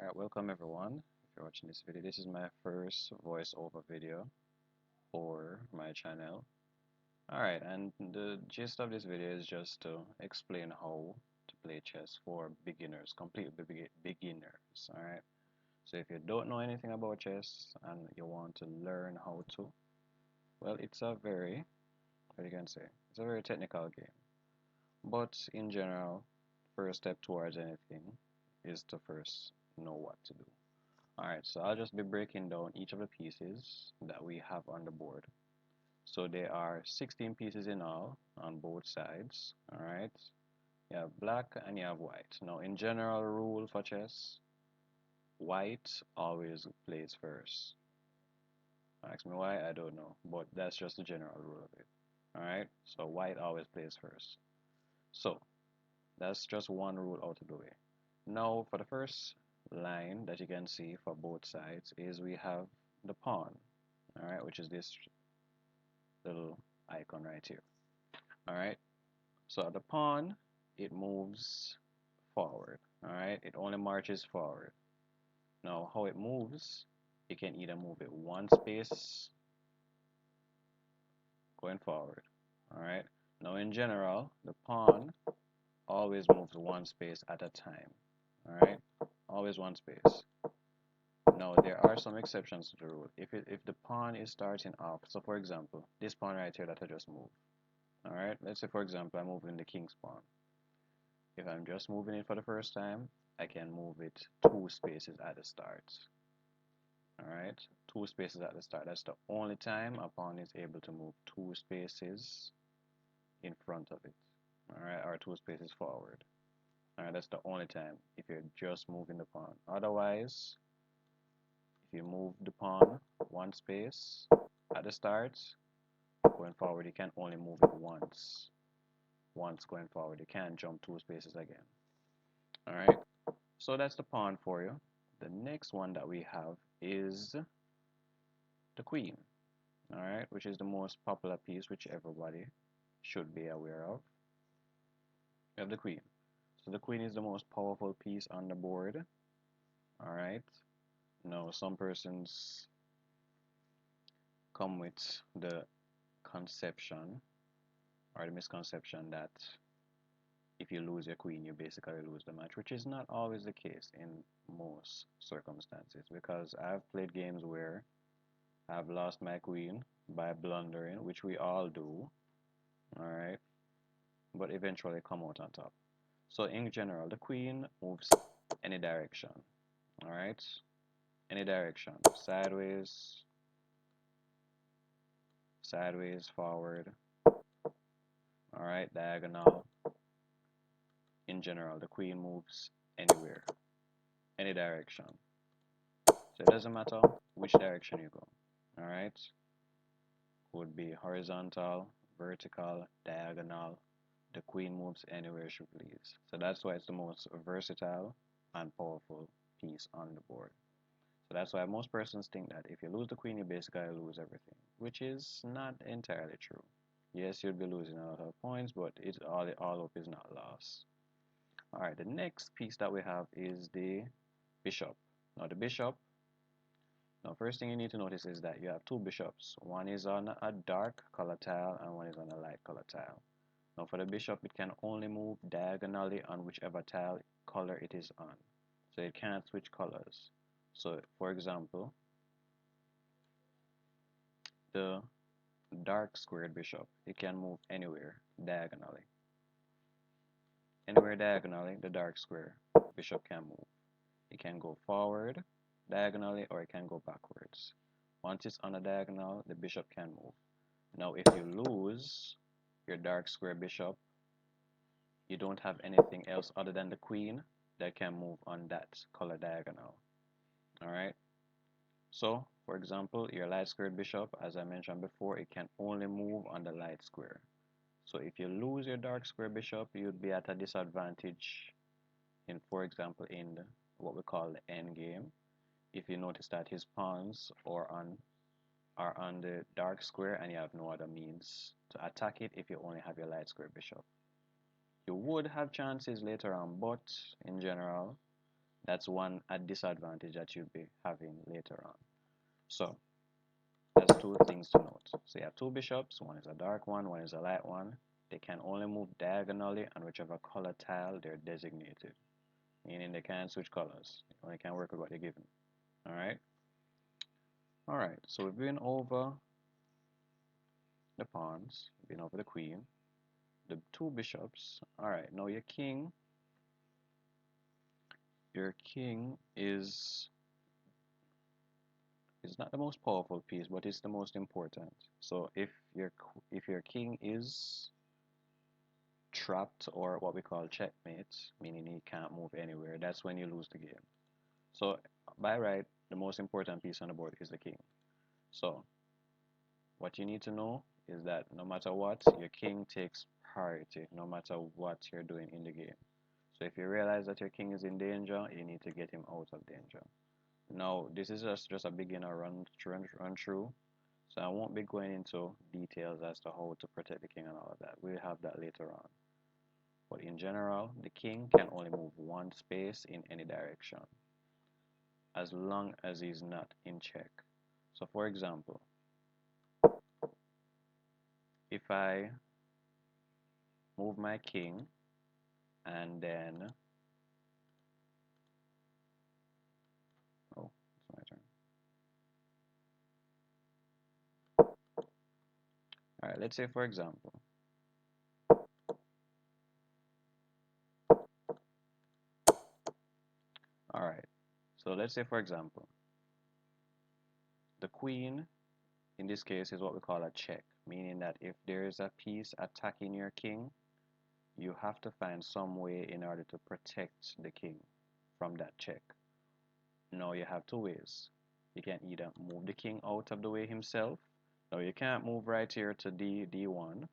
Alright, welcome everyone. If you're watching this video, this is my first voiceover video for my channel. Alright, and the gist of this video is just to explain how to play chess for beginners, complete beginners. Alright, so if you don't know anything about chess and you want to learn how to, well, it's a very, what you can say, it's a very technical game. But in general, first step towards anything is to first know what to do. Alright, so I'll just be breaking down each of the pieces that we have on the board. So there are 16 pieces in all on both sides. Alright, you have black and you have white. Now, in general rule for chess, white always plays first. Ask me why, I don't know, but that's just the general rule of it. Alright, so white always plays first. So, that's just one rule out of the way. Now, for the first line that you can see for both sides is we have the pawn, all right, which is this little icon right here. All right, so the pawn, it moves forward. All right, it only marches forward. Now, how it moves, you can either move it one space going forward. All right, now in general, the pawn always moves one space at a time. All right, always one space. Now, there are some exceptions to the rule. If the pawn is starting off, so for example, this pawn right here that I just moved. Alright, let's say for example I'm moving the king's pawn. If I'm just moving it for the first time, I can move it two spaces at the start. Alright, two spaces at the start. That's the only time a pawn is able to move two spaces in front of it. Alright, or two spaces forward. Alright, that's the only time if you're just moving the pawn. Otherwise, if you move the pawn one space at the start, going forward you can only move it once. Once going forward, you can't jump two spaces again. Alright, so that's the pawn for you. The next one that we have is the queen. Alright, which is the most popular piece, which everybody should be aware of. We have the queen. So the queen is the most powerful piece on the board. Alright, now some persons come with the conception or the misconception that if you lose your queen, you basically lose the match, which is not always the case in most circumstances, because I've played games where I've lost my queen by blundering, which we all do, alright, but eventually come out on top. So in general, the queen moves any direction, alright, any direction, sideways, sideways, forward, alright, diagonal. In general, the queen moves anywhere, any direction. So it doesn't matter which direction you go. Alright? Could be horizontal, vertical, diagonal. The queen moves anywhere she please. So that's why it's the most versatile and powerful piece on the board. So that's why most persons think that if you lose the queen, you basically lose everything, which is not entirely true. Yes, you'll be losing a lot of points, but all hope is not lost. Alright, the next piece that we have is the bishop. Now the bishop, now first thing you need to notice is that you have two bishops. One is on a dark color tile and one is on a light color tile. Now for the bishop, it can only move diagonally on whichever tile color it is on. So it cannot switch colors. So for example, the dark squared bishop, it can move anywhere diagonally. Anywhere diagonally, the dark square bishop can move. It can go forward diagonally or it can go backwards. Once it's on a diagonal, the bishop can move. Now if you lose your dark square bishop, you don't have anything else other than the queen that can move on that color diagonal. Alright? So, for example, your light squared bishop, as I mentioned before, it can only move on the light square. So if you lose your dark square bishop, you'd be at a disadvantage in, for example, in what we call the end game. If you notice that his pawns are on the dark square and you have no other means to attack it if you only have your light square bishop. You would have chances later on, but in general, That's one a disadvantage that you'll be having later on. So that's two things to note. So you have two bishops, one is a dark one is a light one. They can only move diagonally on whichever color tile they're designated, meaning they can't switch colors. They only can work with what they're given. Alright? Alright, so we've been over the pawns, we've been over the queen, the two bishops. Alright, now your king is not the most powerful piece, but it's the most important. So if your king is trapped or what we call checkmate, meaning he can't move anywhere, that's when you lose the game. So by right, the most important piece on the board is the king. So what you need to know is that no matter what, your king takes priority, no matter what you're doing in the game. So if you realize that your king is in danger, you need to get him out of danger. Now, this is just a beginner run through, so I won't be going into details as to how to protect the king and all of that. We'll have that later on. But in general, the king can only move one space in any direction, as long as he's not in check. So for example, if I move my king and then, oh, it's my turn. All right, let's say for example, all right, so let's say for example, the queen in this case is what we call a check, meaning that if there is a piece attacking your king, you have to find some way in order to protect the king from that check. Now you have two ways. You can either move the king out of the way himself. Now you can't move right here to D1,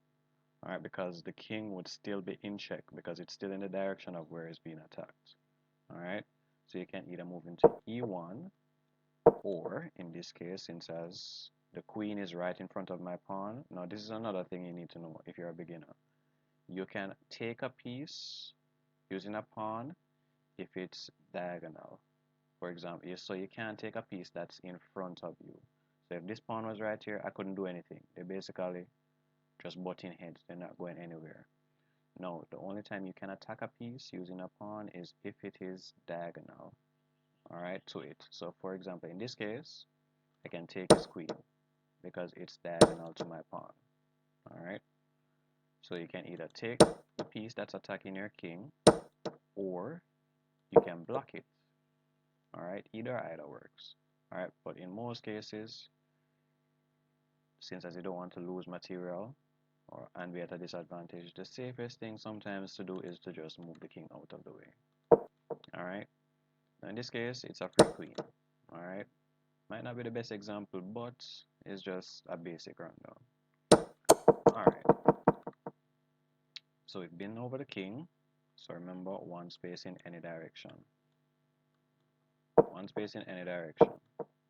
alright, because the king would still be in check because it's still in the direction of where it's being attacked. Alright, so you can either move into E1, or in this case, since as the queen is right in front of my pawn, now this is another thing you need to know if you're a beginner. You can take a piece using a pawn if it's diagonal. For example, so you can't take a piece that's in front of you. So if this pawn was right here, I couldn't do anything. They're basically just butting heads. They're not going anywhere. No, the only time you can attack a piece using a pawn is if it is diagonal, alright, to it. So for example, in this case, I can take his queen because it's diagonal to my pawn, alright. So you can either take the piece that's attacking your king, or you can block it. Alright, either works. Alright, but in most cases, since as you don't want to lose material and be at a disadvantage, the safest thing sometimes to do is to just move the king out of the way. Alright, now in this case, it's a free queen. Alright, might not be the best example, but it's just a basic rundown. Alright, so we've been over the king. So remember, one space in any direction. One space in any direction.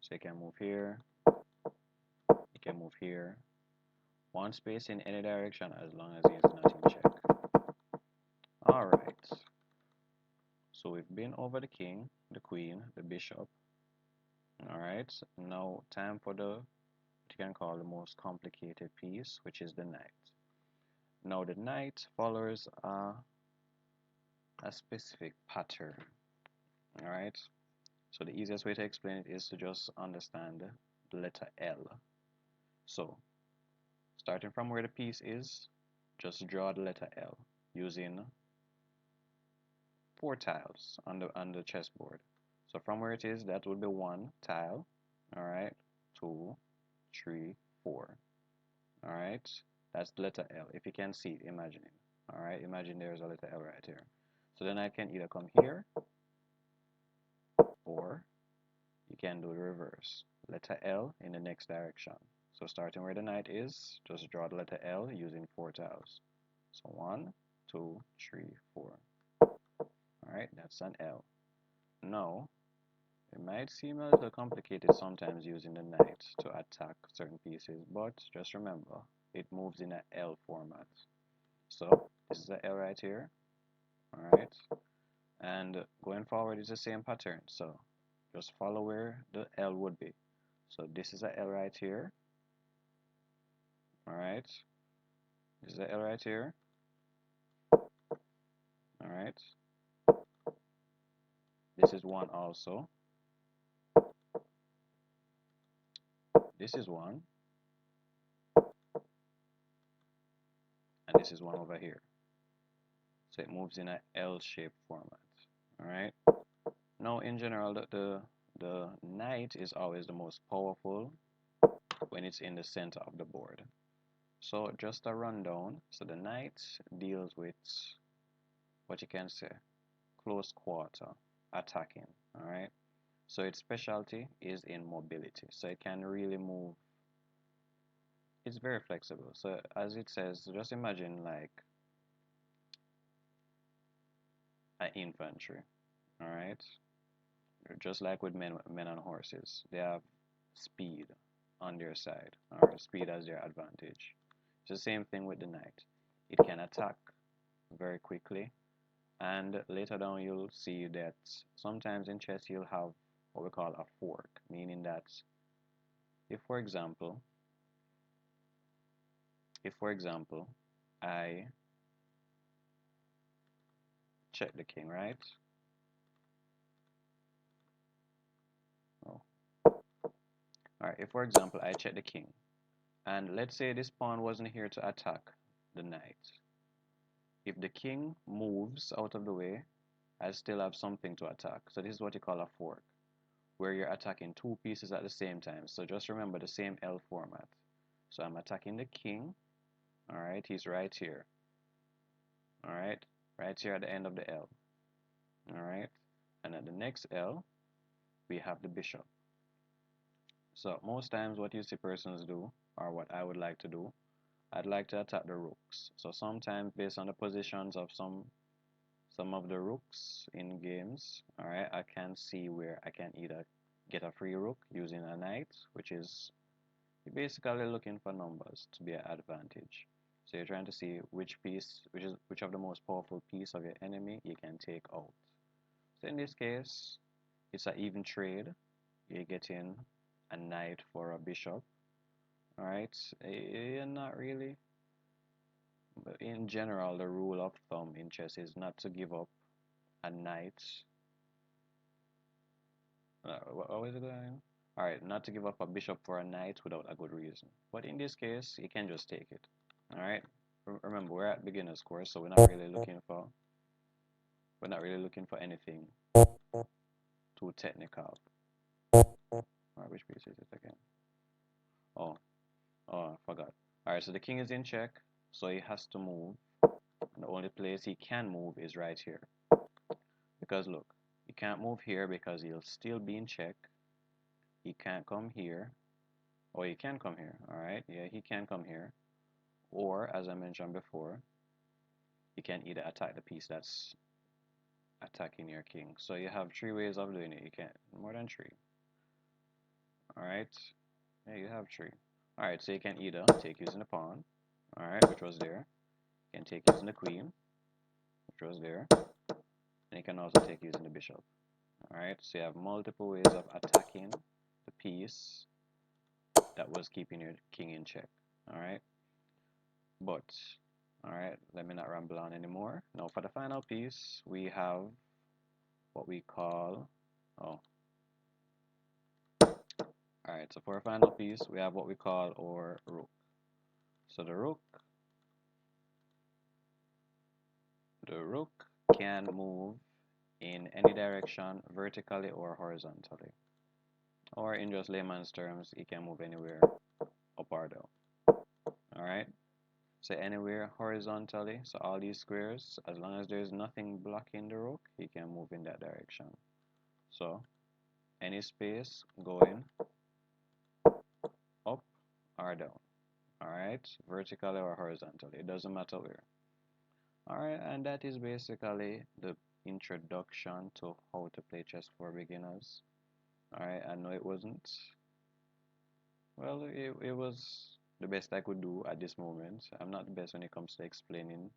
So you can move here, you can move here. One space in any direction as long as he is not in check. Alright. So we've been over the king, the queen, the bishop. Alright. Now time for what you can call the most complicated piece, which is the knight. Now the knight follows a specific pattern. Alright. So the easiest way to explain it is to just understand the letter L. So starting from where the piece is, just draw the letter L using 4 tiles on the chessboard. So from where it is, that would be 1 tile. All right, 2, 3, 4. All right, that's the letter L. If you can see it, imagine it. All right, imagine there's a letter L right here. So then I can either come here, or you can do the reverse. Letter L in the next direction. So starting where the knight is, just draw the letter L using 4 tiles. So 1, 2, 3, 4. Alright, that's an L. Now, it might seem a little complicated sometimes using the knight to attack certain pieces, but just remember, it moves in a L format. So, this is a L right here. Alright, And going forward is the same pattern. So just follow where the L would be. So this is a L right here. All right. This is a L right here. All right. This is one also. This is one. And this is one over here. So it moves in a L-shaped format. All right. Now, in general, the knight is always the most powerful when it's in the center of the board. So just a rundown. So the knight deals with what you can say close quarter attacking. All right. So its specialty is in mobility. So it can really move. It's very flexible. So as it says, just imagine like an infantry. All right. Just like with men on horses, they have speed on their side, or speed as their advantage. It's the same thing with the knight. It can attack very quickly, and later down you'll see that sometimes in chess you'll have what we call a fork, meaning that if, for example, if for example, I check the king, right? Oh, all right. If, for example, I check the king, and let's say this pawn wasn't here to attack the knight. If the king moves out of the way, I still have something to attack. So this is what you call a fork, where you're attacking two pieces at the same time. So just remember the same L format. So I'm attacking the king. All right, he's right here. All right, right here at the end of the L. All right, and at the next L, we have the bishop. So most times what you see persons do, or what I would like to do, I'd like to attack the rooks. So sometimes based on the positions of some of the rooks in games, all right, I can see where I can either get a free rook using a knight, which is you're basically looking for numbers to be an advantage. So you're trying to see which piece, which of the most powerful piece of your enemy you can take out. So in this case, it's an even trade. You're getting a knight for a bishop. All right, you're not really. But in general, the rule of thumb in chess is not to give up a knight. What was it going? All right, not to give up a bishop for a knight without a good reason. But in this case, you can just take it. All right. Remember, we're at beginner's course, so we're not really looking for anything too technical. All right, which piece is it again? Oh, oh, I forgot. All right, so the king is in check, so he has to move. And the only place he can move is right here. Because look, he can't move here because he'll still be in check. He can't come here. Oh, he can come here. All right, yeah, he can come here. Or, as I mentioned before, you can either attack the piece that's attacking your king. So you have three ways of doing it. You can more than three. All right, yeah, you have three. All right, so you can either take using the pawn, all right, which was there. You can take using the queen, which was there, and you can also take using the bishop. All right, so you have multiple ways of attacking the piece that was keeping your king in check. All right, but all right, let me not ramble on anymore. Now for the final piece, we have what we call, oh, all right, so for our final piece, we have what we call our rook. So the rook can move in any direction, vertically or horizontally. Or in just layman's terms, it can move anywhere up or down. All right. So anywhere horizontally, so all these squares, as long as there's nothing blocking the rook, he can move in that direction. So any space going up or down. All right, vertically or horizontally, it doesn't matter where. All right, and that is basically the introduction to how to play chess for beginners. All right, I know it wasn't, well, it was the best I could do at this moment. I'm not the best when it comes to explaining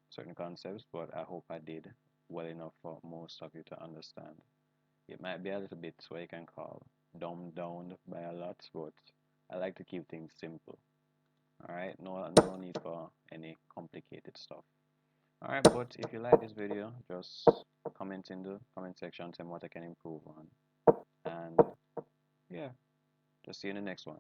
certain concepts, but I hope I did. well enough for most of you to understand. It might be a little bit what you can call dumbed down by a lot, but I like to keep things simple. Alright, no need for any complicated stuff. Alright, but if you like this video, just comment in the comment section, tell me what I can improve on. And yeah, just see you in the next one.